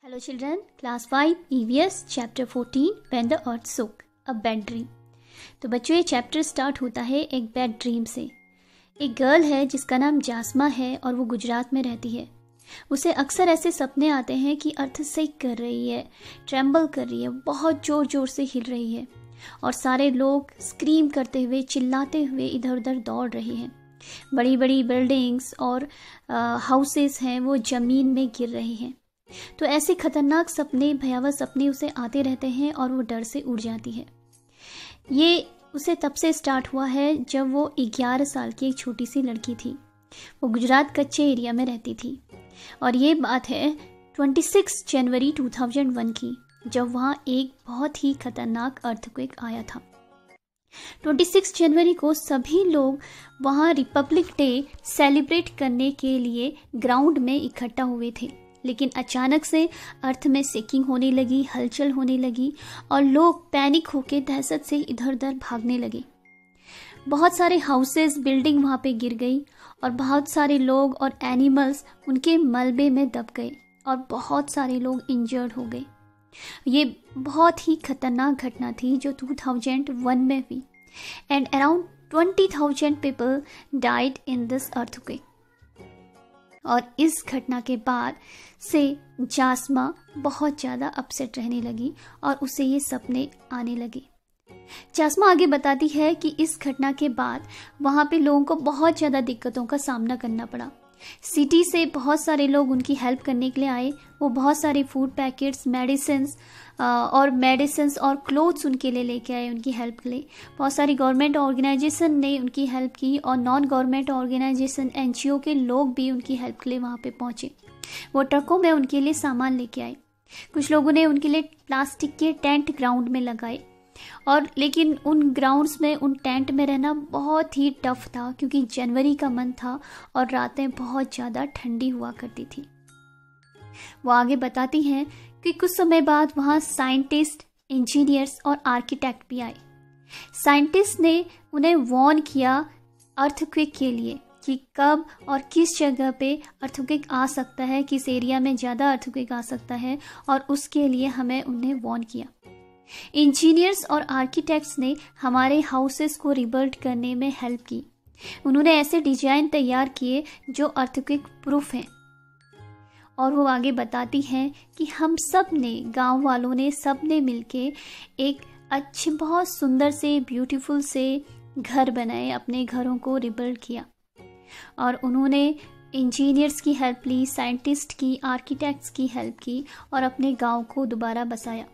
Hello children, class 5 EVS chapter 14 When the Earth Shook, a bad dream। तो बच्चों ये chapter start होता है एक बैड ड्रीम से। एक गर्ल है जिसका नाम जास्मा है और वो गुजरात में रहती है। उसे अक्सर ऐसे सपने आते हैं कि अर्थ शेक कर रही है, ट्रेम्बल कर रही है, बहुत ज़ोर ज़ोर से हिल रही है और सारे लोग स्क्रीम करते हुए चिल्लाते हुए इधर उधर दौड़ रहे हैं। बड़ी बड़ी बिल्डिंग्स और हाउसेस हैं वो ज़मीन में गिर रहे हैं। तो ऐसे खतरनाक सपने, भयावह सपने उसे आते रहते हैं और वो डर से उड़ जाती है। ये उसे तब से स्टार्ट हुआ है जब वो 11 साल की एक छोटी सी लड़की थी। वो गुजरात कच्चे एरिया में रहती थी और ये बात है 26 जनवरी 2001 की, जब वहाँ एक बहुत ही खतरनाक अर्थक्वेक आया था। 26 जनवरी को सभी लोग वहाँ रिपब्लिक डे सेलिब्रेट करने के लिए ग्राउंड में इकट्ठा हुए थे, लेकिन अचानक से अर्थ में शेकिंग होने लगी, हलचल होने लगी और लोग पैनिक होकर दहशत से इधर उधर भागने लगे। बहुत सारे हाउसेस, बिल्डिंग वहाँ पे गिर गई और बहुत सारे लोग और एनिमल्स उनके मलबे में दब गए और बहुत सारे लोग इंजर्ड हो गए। ये बहुत ही खतरनाक घटना थी जो 2001 में हुई and around 20,000 people died in this earthquake. और इस घटना के बाद से जास्मा बहुत ज़्यादा अपसेट रहने लगी और उसे ये सपने आने लगे। जास्मा आगे बताती है कि इस घटना के बाद वहाँ पे लोगों को बहुत ज़्यादा दिक्कतों का सामना करना पड़ा। सिटी से बहुत सारे लोग उनकी हेल्प करने के लिए आए। वो बहुत सारे फूड पैकेट्स, मेडिसिन्स और क्लोथ्स उनके लिए लेके आए, उनकी हेल्प के लिए। बहुत सारी गवर्नमेंट ऑर्गेनाइजेशन ने उनकी हेल्प की और नॉन गवर्नमेंट ऑर्गेनाइजेशन, NGO के लोग भी उनकी हेल्प के लिए वहाँ पे पहुँचे। वो ट्रकों में उनके लिए सामान लेके आए। कुछ लोगों ने उनके लिए प्लास्टिक के टेंट ग्राउंड में लगाए और लेकिन उन ग्राउंड्स में, उन टेंट में रहना बहुत ही टफ था क्योंकि जनवरी का मंथ था और रातें बहुत ज़्यादा ठंडी हुआ करती थी। वो आगे बताती हैं कि कुछ समय बाद वहाँ साइंटिस्ट, इंजीनियर्स और आर्किटेक्ट भी आए। साइंटिस्ट ने उन्हें वार्न किया अर्थक्वेक के लिए कि कब और किस जगह पे अर्थक्वेक आ सकता है, किस एरिया में ज़्यादा अर्थक्वेक आ सकता है, और उसके लिए हमें उन्हें वार्न किया। इंजीनियर्स और आर्किटेक्ट्स ने हमारे हाउसेस को रिबिल्ड करने में हेल्प की। उन्होंने ऐसे डिजाइन तैयार किए जो अर्थक्वेक प्रूफ हैं। और वो आगे बताती हैं कि हम सब ने, गांव वालों ने, सब ने मिलके एक अच्छे, बहुत सुंदर से, ब्यूटीफुल से घर बनाए, अपने घरों को रिबिल्ड किया और उन्होंने इंजीनियर्स की हेल्प ली, साइंटिस्ट की, आर्किटेक्ट्स की हेल्प की और अपने गांव को दोबारा बसाया।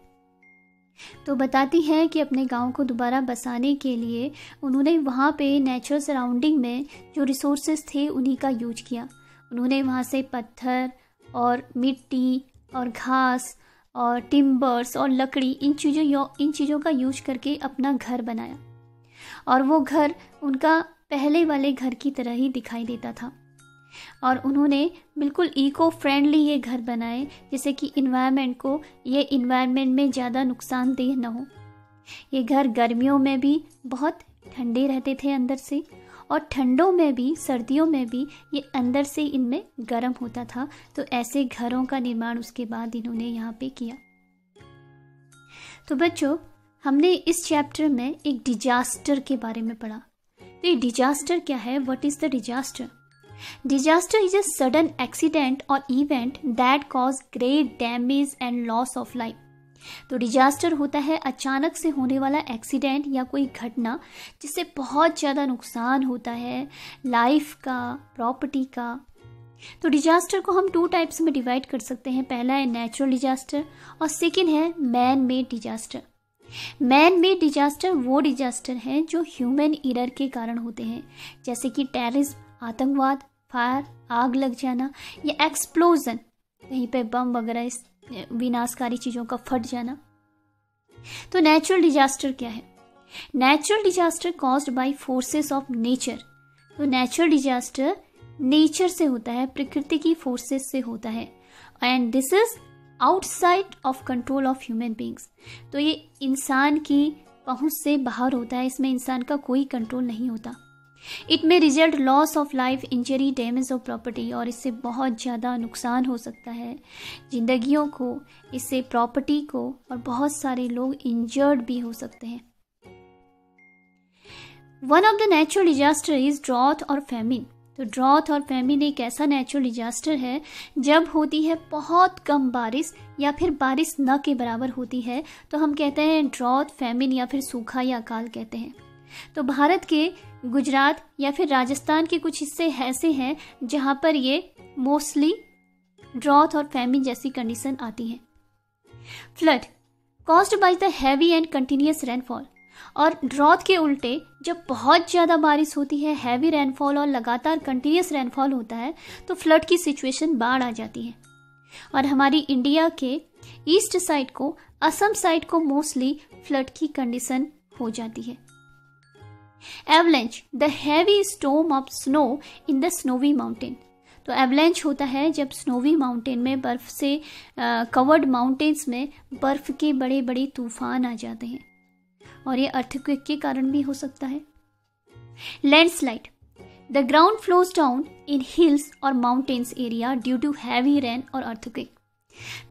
तो बताती हैं कि अपने गांव को दोबारा बसाने के लिए उन्होंने वहाँ पे नेचुरल सराउंडिंग में जो रिसोर्सेज थे उन्हीं का यूज किया। उन्होंने वहाँ से पत्थर और मिट्टी और घास और टिम्बर्स और लकड़ी, इन चीज़ों का यूज करके अपना घर बनाया और वो घर उनका पहले वाले घर की तरह ही दिखाई देता था। और उन्होंने बिल्कुल इको फ्रेंडली ये घर बनाए जिससे कि इन्वायरमेंट में ज़्यादा नुकसानदेह न हो। ये घर गर्मियों में भी बहुत ठंडे रहते थे अंदर से और ठंडों में भी, सर्दियों में भी ये अंदर से इनमें गर्म होता था। तो ऐसे घरों का निर्माण उसके बाद इन्होंने यहाँ पे किया। तो बच्चों, हमने इस चैप्टर में एक डिजास्टर के बारे में पढ़ा। तो ये डिजास्टर क्या है? What is the disaster? Disaster is a sudden accident or event that cause great damage and loss of life. तो डिजास्टर होता है अचानक से होने वाला एक्सीडेंट या कोई घटना जिससे बहुत ज़्यादा नुकसान होता है लाइफ का, प्रॉपर्टी का। तो डिजास्टर को हम 2 टाइप्स में डिवाइड कर सकते हैं। पहला है नेचुरल डिजास्टर और सेकेंड है man made disaster. Man made disaster वो डिजास्टर हैं जो ह्यूमन एरर के कारण होते हैं, जैसे कि टेररिज्म, आतंकवाद, फायर, आग लग जाना या एक्सप्लोजन, कहीं पे बम वगैरह, इस विनाशकारी चीज़ों का फट जाना। तो नेचुरल डिजास्टर क्या है? Natural disaster caused by forces of nature. तो नेचुरल डिजास्टर नेचर से होता है, प्रकृति की फोर्सेस से होता है and this is outside of control of human beings. तो ये इंसान की पहुंच से बाहर होता है, इसमें इंसान का कोई कंट्रोल नहीं होता। इट में result loss of life, injury, damage of property, और इससे बहुत ज़्यादा नुकसान हो सकता है जिंदगियों को, इससे प्रॉपर्टी को, और बहुत सारे लोग इंजर्ड भी हो सकते हैं। One of the natural disaster is drought और फैमिन। तो ड्रॉथ और फैमिन एक ऐसा नेचुरल डिजास्टर है जब होती है बहुत कम बारिश या फिर बारिश न के बराबर होती है, तो हम कहते हैं ड्रॉथ, फैमिन या फिर सूखा या अकाल कहते हैं। तो भारत के गुजरात या फिर राजस्थान के कुछ हिस्से ऐसे हैं जहां पर ये मोस्टली ड्रॉथ और फैमिन जैसी कंडीशन आती है। Flood caused by the heavy and continuous rainfall, और ड्रॉथ के उल्टे जब बहुत ज़्यादा बारिश होती है, हैवी रेनफॉल और लगातार कंटिन्यूअस रेनफॉल होता है, तो फ्लड की सिचुएशन बाढ़ आ जाती है। और हमारी इंडिया के ईस्ट साइड को, असम साइड को मोस्टली फ्लड की कंडीशन हो जाती है। Avalanche the heavy storm of snow in the snowy mountain. तो एवलेंच होता है जब स्नोवी माउंटेन में, बर्फ से कवर्ड माउंटेन्स में बर्फ के बड़े बड़े तूफान आ जाते हैं, और ये अर्थक्वेक के कारण भी हो सकता है। Landslide the ground flows down in hills और mountains area due to heavy rain और अर्थक्वेक।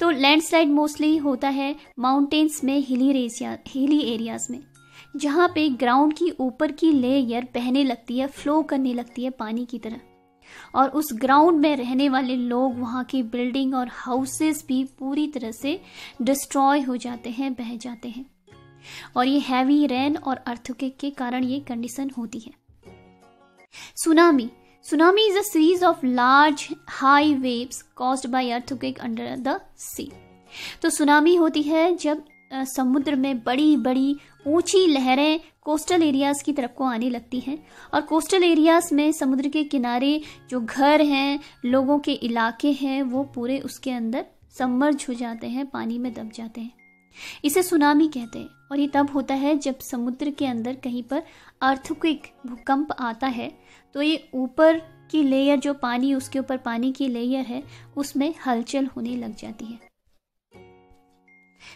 तो लैंडस्लाइड मोस्टली होता है माउंटेन्स में, हिली एरियाज में, जहाँ पे ग्राउंड की ऊपर की लेयर बहने लगती है, फ्लो करने लगती है पानी की तरह, और उस ग्राउंड में रहने वाले लोग, वहाँ की बिल्डिंग और हाउसेस भी पूरी तरह से डिस्ट्रॉय हो जाते हैं, बह जाते हैं, और ये हैवी रेन और अर्थक्वेक के कारण ये कंडीशन होती है। Tsunami is a series of large high waves caused by earthquake under the sea. तो सुनामी होती है जब समुद्र में बड़ी बड़ी ऊंची लहरें कोस्टल एरियाज की तरफ को आने लगती हैं, और कोस्टल एरियाज में समुद्र के किनारे जो घर हैं, लोगों के इलाके हैं, वो पूरे उसके अंदर सबमर्ज हो जाते हैं, पानी में दब जाते हैं। इसे सुनामी कहते हैं, और ये तब होता है जब समुद्र के अंदर कहीं पर अर्थक्वेक, भूकंप आता है, तो ये ऊपर की लेयर, जो पानी, उसके ऊपर पानी की लेयर है, उसमें हलचल होने लग जाती है।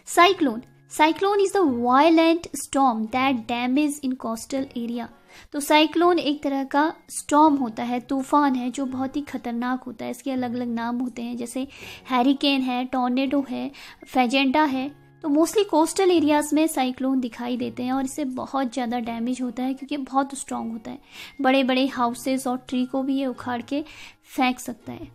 Cyclone is the violent storm that damage in coastal area. तो साइक्लोन एक तरह का स्टॉर्म होता है, तूफान है, जो बहुत ही खतरनाक होता है। इसके अलग अलग नाम होते हैं, जैसे हैरिकेन है, टॉर्नेडो है, फेजेंटा है। तो मोस्टली कोस्टल एरियाज में साइक्लोन दिखाई देते हैं, और इससे बहुत ज़्यादा डैमेज होता है क्योंकि बहुत स्ट्रांग होता है। बड़े बड़े हाउसेस और ट्री को भी ये उखाड़ के फेंक सकता है।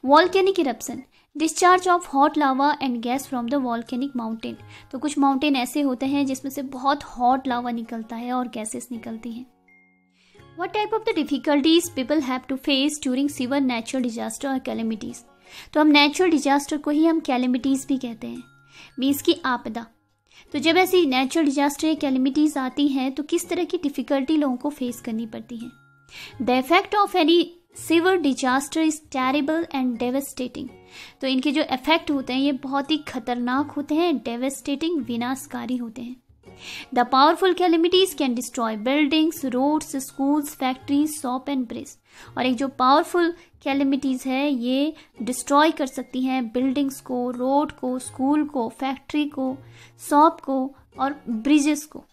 Volcanic eruption discharge of hot lava and gas from the volcanic mountain. तो कुछ माउंटेन ऐसे होते हैं जिसमें से बहुत हॉट लावा निकलता है और गैसेस निकलती हैं। What type of the difficulties people have to face during severe natural disaster और calamities? तो हम नेचुरल डिजास्टर को ही हम कैलेमिटीज भी कहते हैं, मीन्स की आपदा। तो जब ऐसी नेचुरल डिजास्टर या कैलेमिटीज आती हैं तो किस तरह की डिफिकल्टी लोगों को फेस करनी पड़ती है। The effect of any severe disaster is terrible and devastating. तो इनके जो इफेक्ट होते हैं ये बहुत ही खतरनाक होते हैं, डेवेस्टेटिंग, विनाशकारी होते हैं। The powerful calamities can destroy buildings, roads, schools, factories, shop and bridge. और एक जो पावरफुल कैलेमिटीज है ये डिस्ट्रॉय कर सकती हैं बिल्डिंग्स को, रोड को, स्कूल को, फैक्ट्री को, शॉप को और ब्रिजेस को।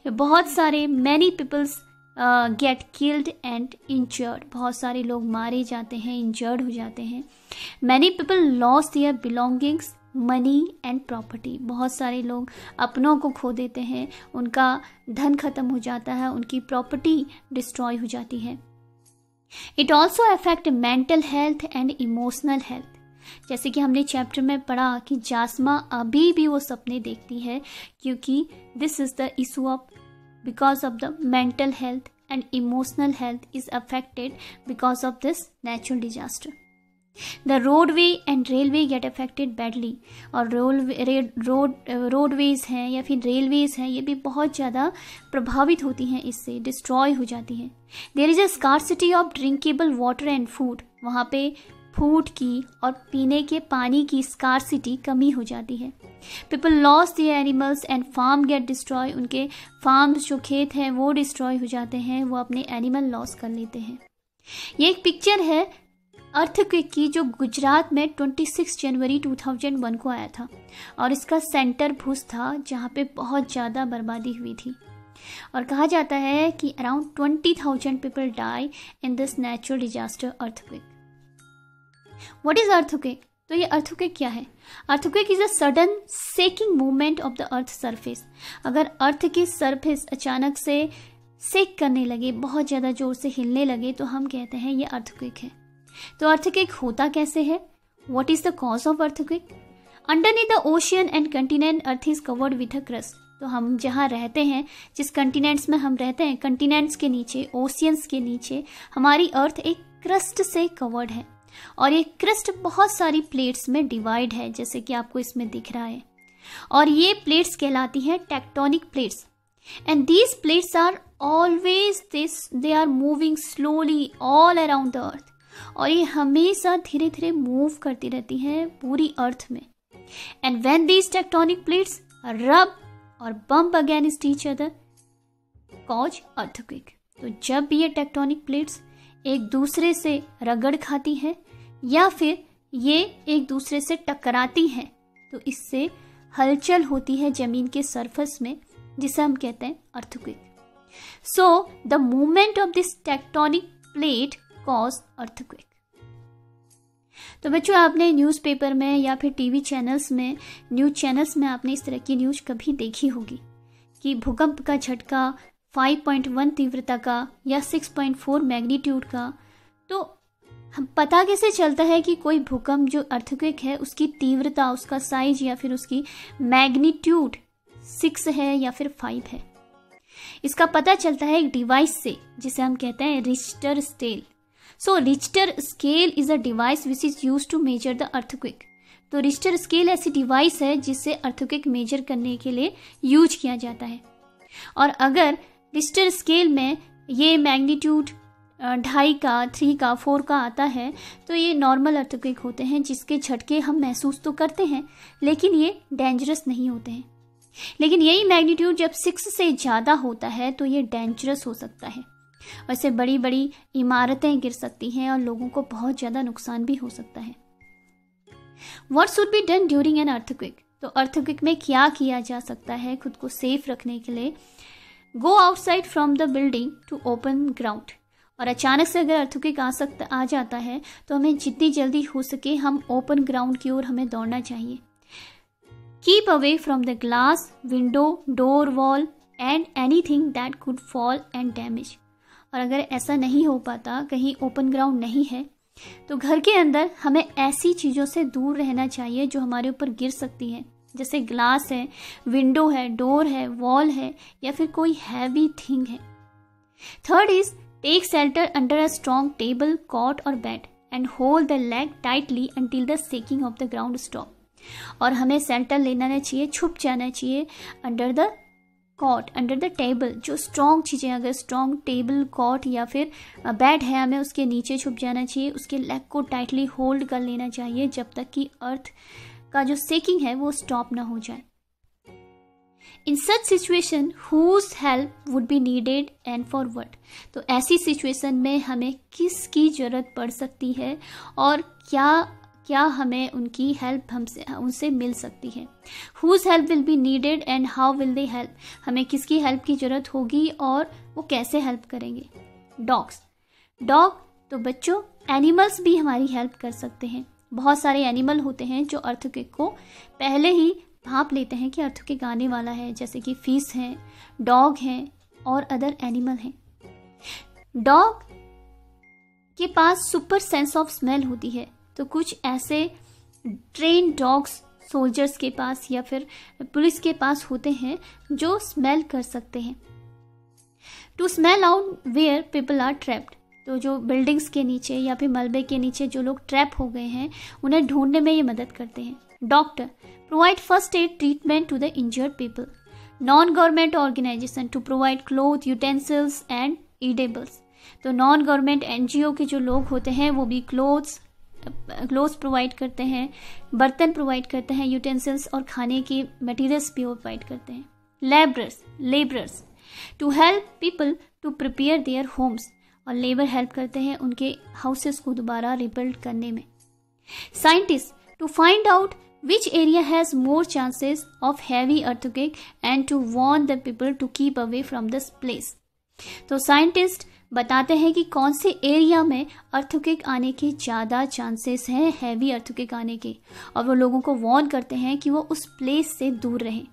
बहुत सारे many peoples get killed and injured. बहुत सारे लोग मारे जाते हैं, इंजर्ड हो जाते हैं। Many people loss their belongings, money and property. बहुत सारे लोग अपनों को खो देते हैं, उनका धन खत्म हो जाता है, उनकी प्रॉपर्टी डिस्ट्रॉय हो जाती है। It also affect mental health and emotional health. जैसे कि हमने चैप्टर में पढ़ा कि जास्मा अभी भी वो सपने देखती है, क्योंकि this is the issue of because of the mental health and emotional health is affected because of this natural disaster. The roadway and railway get affected badly। और रोडवेज हैं या फिर रेलवेज हैं, ये भी बहुत ज़्यादा प्रभावित होती हैं, इससे डिस्ट्रॉय हो जाती हैं। There is a scarcity of drinkable water and food। वहाँ पे फूड की और पीने के पानी की स्कार्सिटी, कमी हो जाती है। People loss their animals and farm get destroy. उनके फार्म्स, जो खेत हैं, वो डिस्ट्रॉय हो जाते हैं, वो अपने एनिमल लॉस कर लेते हैं। ये एक पिक्चर है अर्थक्वेक की जो गुजरात में 26 जनवरी 2001 को आया था, और इसका सेंटर भुज था जहाँ पे बहुत ज़्यादा बर्बादी हुई थी। और कहा जाता है कि around 20,000 people die in this natural disaster earthquake. What is earthquake? तो ये अर्थक्वेक क्या है? Earthquake is a sudden shaking movement of the earth surface. अगर अर्थ की सरफेस अचानक से शेक करने लगे, बहुत ज़्यादा जोर से हिलने लगे, तो हम कहते हैं ये अर्थक्वेक है। तो अर्थक्वेक होता कैसे है? What is the cause of earthquake? Underneath the ocean and continent earth is covered with a crust. तो हम जहाँ रहते हैं, जिस कंटिनेंट्स में हम रहते हैं, कंटिनेंट्स के नीचे, ओशियंस के नीचे हमारी अर्थ एक क्रस्ट से कवर्ड है, और ये क्रस्ट बहुत सारी प्लेट्स में डिवाइड है, जैसे कि आपको इसमें दिख रहा है। और ये प्लेट्स कहलाती हैं tectonic plates, and these plates are always they are moving slowly all around the earth. और ये हमेशा धीरे धीरे मूव करती रहती हैं पूरी अर्थ में। And when these tectonic plates रब और bump against each other cause earthquake. तो जब ये टेक्टोनिक प्लेट्स एक दूसरे से रगड़ खाती है या फिर ये एक दूसरे से टकराती हैं, तो इससे हलचल होती है जमीन के सरफेस में, जिसे हम कहते हैं earthquake. So the movement of this tectonic plate cause earthquake. तो बच्चों, आपने न्यूज़पेपर में या फिर टीवी चैनल्स में, न्यूज़ चैनल्स में आपने इस तरह की न्यूज़ कभी देखी होगी कि भूकंप का झटका 5.1 तीव्रता का या 6.4 मैग्नीट्यूड का। तो हम पता कैसे चलता है कि कोई भूकंप जो अर्थक्वेक है उसकी तीव्रता, उसका साइज या फिर उसकी मैग्नीट्यूड 6 है या फिर 5 है? इसका पता चलता है एक डिवाइस से, जिसे हम कहते हैं Richter scale. So Richter scale is a device which is used to measure the earthquake. तो रिक्टर स्केल ऐसी डिवाइस है जिससे अर्थक्वेक मेजर करने के लिए यूज किया जाता है। और अगर रिक्टर स्केल में ये मैग्नीट्यूड 2.5 का, 3 का, 4 का आता है, तो ये नॉर्मल अर्थक्वेक होते हैं, जिसके झटके हम महसूस तो करते हैं लेकिन ये डेंजरस नहीं होते हैं। लेकिन यही मैग्नीट्यूड जब 6 से ज़्यादा होता है तो ये डेंजरस हो सकता है। वैसे बड़ी बड़ी इमारतें गिर सकती हैं और लोगों को बहुत ज़्यादा नुकसान भी हो सकता है। What should be done during an earthquake? तो अर्थक्वेक में क्या किया जा सकता है खुद को सेफ रखने के लिए? Go outside from the building to open ground। और अचानक से अगर अर्थक्वेक आ जाता है तो हमें जितनी जल्दी हो सके हम ओपन ग्राउंड की ओर हमें दौड़ना चाहिए। Keep away from the glass, window, door, wall and anything that could fall and damage। और अगर ऐसा नहीं हो पाता, कहीं ओपन ग्राउंड नहीं है, तो घर के अंदर हमें ऐसी चीज़ों से दूर रहना चाहिए जो हमारे ऊपर गिर सकती हैं, जैसे ग्लास है, विंडो है, डोर है, वॉल है या फिर कोई हैवी थिंग है। Third is take shelter under a strong table, cot और bed and hold the leg tightly until the shaking of the ground stop. और हमें शेल्टर लेना चाहिए, छुप जाना चाहिए under the cot, under the table. जो स्ट्रॉन्ग चीज़ें, अगर स्ट्रॉन्ग टेबल, कॉट या फिर बेड है, हमें उसके नीचे छुप जाना चाहिए, उसके लेग को टाइटली होल्ड कर लेना चाहिए जब तक कि अर्थ का जो शेकिंग है वो स्टॉप ना हो जाए। In such situation whose help would be needed and for what. तो ऐसी सिचुएशन में हमें किसकी ज़रूरत पड़ सकती है और क्या हमें उनकी हेल्प उनसे मिल सकती है। Whose help will be needed and how will they help. हमें किसकी हेल्प की ज़रूरत होगी और वो कैसे हेल्प करेंगे। डॉग तो बच्चों एनिमल्स भी हमारी हेल्प कर सकते हैं। बहुत सारे एनिमल होते हैं जो अर्थक्वेक को पहले ही भांप लेते हैं कि अर्थक्वेक आने वाला है, जैसे कि फिश हैं, डॉग हैं और अदर एनिमल हैं। डॉग के पास सुपर सेंस ऑफ स्मेल होती है, तो कुछ ऐसे ट्रेन डॉग्स सोल्जर्स के पास या फिर पुलिस के पास होते हैं जो स्मेल कर सकते हैं। To smell out where people are trapped. तो जो बिल्डिंग्स के नीचे या फिर मलबे के नीचे जो लोग ट्रैप हो गए हैं, उन्हें ढूंढने में ये मदद करते हैं। Doctor provide first aid treatment to the injured people. Non government organisation to provide cloth, utensils and edibles. तो नॉन गवर्नमेंट NGO के जो लोग होते हैं वो भी क्लोथ्स प्रोवाइड करते हैं, बर्तन प्रोवाइड करते हैं, यूटेंसिल्स और खाने की मटेरियल्स भी प्रोवाइड करते हैं। Labourers to help people to prepare their homes. और लेबर हेल्प करते हैं उनके हाउसेस को दोबारा रिबिल्ड करने में। Scientist to find out which area has more chances of heavy earthquake and to warn the people to keep away from this place. तो scientist बताते हैं कि कौन से एरिया में अर्थक्वेक आने के ज़्यादा चांसेस हैं, हैवी अर्थक्वेक आने के, और वो लोगों को वार्न करते हैं कि वो उस प्लेस से दूर रहें.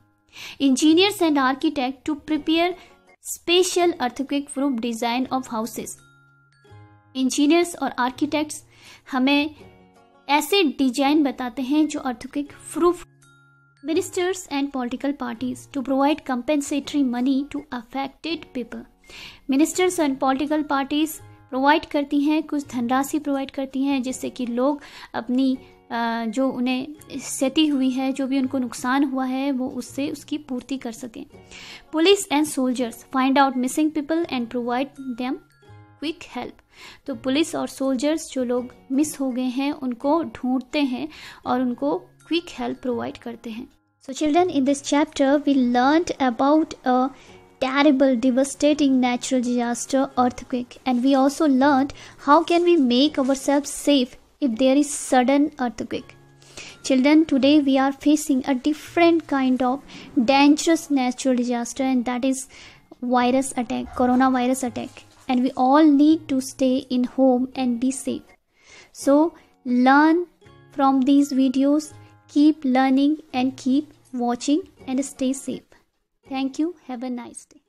Engineers and architect to prepare special earthquake proof design of houses. Engineers और आर्किटेक्ट्स हमें ऐसे डिजाइन बताते हैं जो earthquake proof. Ministers and political parties to provide compensatory money to affected people. Ministers and political parties provide करती हैं, कुछ धनराशि प्रोवाइड करती हैं जिससे कि लोग अपनी जो उन्हें क्षति हुई है, जो भी उनको नुकसान हुआ है, वो उससे उसकी पूर्ति कर सकें. Police and soldiers find out missing people and provide them quick help. तो पुलिस और सोल्जर्स जो लोग मिस हो गए हैं उनको ढूंढते हैं और उनको क्विक हेल्प प्रोवाइड करते हैं. So children, in this chapter we learned about a terrible, devastating natural disaster, earthquake, and we also learned how can we make ourselves safe if there is sudden earthquake. Children, today we are facing a different kind of dangerous natural disaster, and that is virus attack, coronavirus attack, and we all need to stay in home and be safe. So learn from these videos, keep learning and keep watching and stay safe. Thank you. Have a nice day.